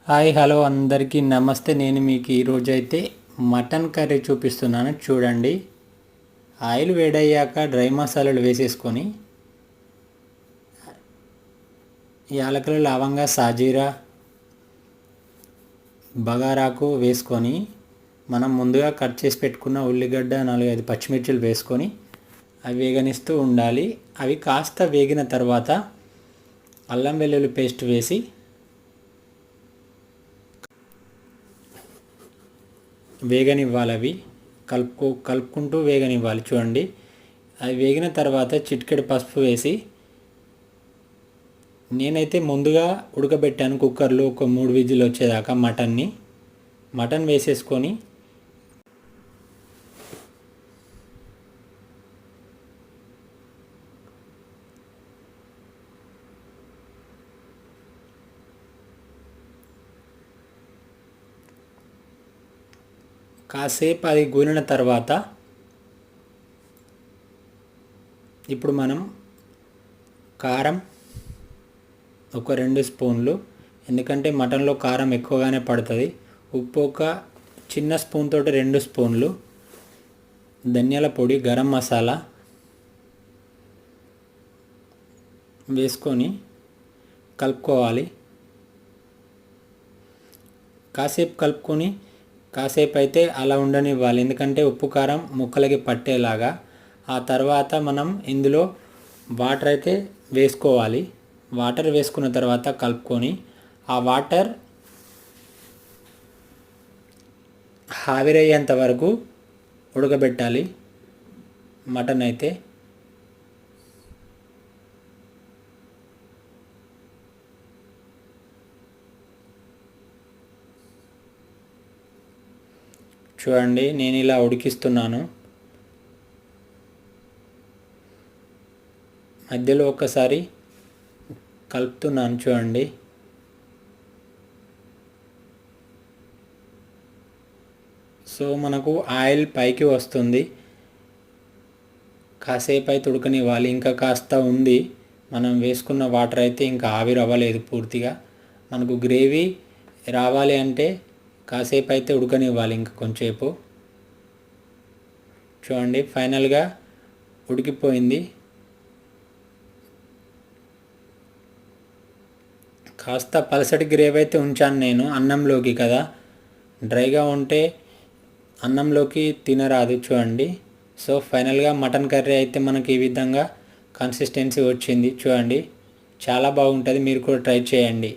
Hi hello అందరికీ నమస్తే. నేను మీకు ఈరోజు అయితే మటన్ కర్రీ చూపిస్తున్నాను చూడండి. ఆయిల్ వేడయ్యాక డ్రై మసాలాలు వేసేసుకొని యాలకులు లవంగా సాజీరా బగారాకు వేసుకొని మనం ముందుగా కట్ చేసి పెట్టుకున్న ఉల్లిగడ్డ 4-5 పచ్చిమిర్చిలు వేసుకొని అవి వేగనిస్తూ ఉండాలి. అవి కాస్త వేగిన తర్వాత అల్లం వెల్లుల్లి పేస్ట్ వేసి వేగనివ్వాలి. అవి కలుపుకుంటూ వేగనివ్వాలి. చూడండి, అవి వేగిన తర్వాత చిటికెడు పసుపు వేసి నేనైతే ముందుగా ఉడకబెట్టాను కుక్కర్లో ఒక 3 విజిల్ వచ్చేదాకా మటన్ వేసేసుకొని కాసేపు అది గూలిన తర్వాత ఇప్పుడు మనం కారం ఒక 2 స్పూన్లు, ఎందుకంటే మటన్లో కారం ఎక్కువగానే పడుతుంది. ఉప్పు ఒక చిన్న స్పూన్ తోటి 2 స్పూన్లు, ధనియాల పొడి, గరం మసాలా వేసుకొని కలుపుకోవాలి. కాసేపు అయితే అలా ఉండనివ్వాలి, ఎందుకంటే ఉప్పు కారం ముక్కలకి పట్టేలాగా. ఆ తర్వాత మనం ఇందులో వాటర్ అయితే వేసుకోవాలి. వాటర్ వేసుకున్న తర్వాత కలుపుకొని ఆ వాటర్ ఆవిరయ్యేంత వరకు ఉడకబెట్టాలి మటన్ అయితే. చూడండి, నేను ఇలా ఉడికిస్తున్నాను. మధ్యలో ఒకసారి కలుపుతున్నాను చూడండి. సో మనకు ఆయిల్ పైకి వస్తుంది. కాసేపు అయితే ఉడకనివ్వాలి. ఇంకా కాస్త ఉంది. మనం వేసుకున్న వాటర్ అయితే ఇంకా ఆవిరి అవ్వలేదు పూర్తిగా. మనకు గ్రేవీ రావాలి అంటే కాసేపు అయితే ఉడకనివ్వాలి, ఇంకా కొంచెంసేపు. చూడండి, ఫైనల్గా ఉడికిపోయింది. కాస్త పలసటి గ్రేవీ అయితే ఉంచాను నేను అన్నంలోకి కదా, డ్రైగా ఉంటే అన్నంలోకి తినరాదు. చూడండి, సో ఫైనల్గా మటన్ కర్రీ అయితే మనకి ఈ విధంగా కన్సిస్టెన్సీ వచ్చింది. చూడండి, చాలా బాగుంటుంది. మీరు కూడా ట్రై చేయండి.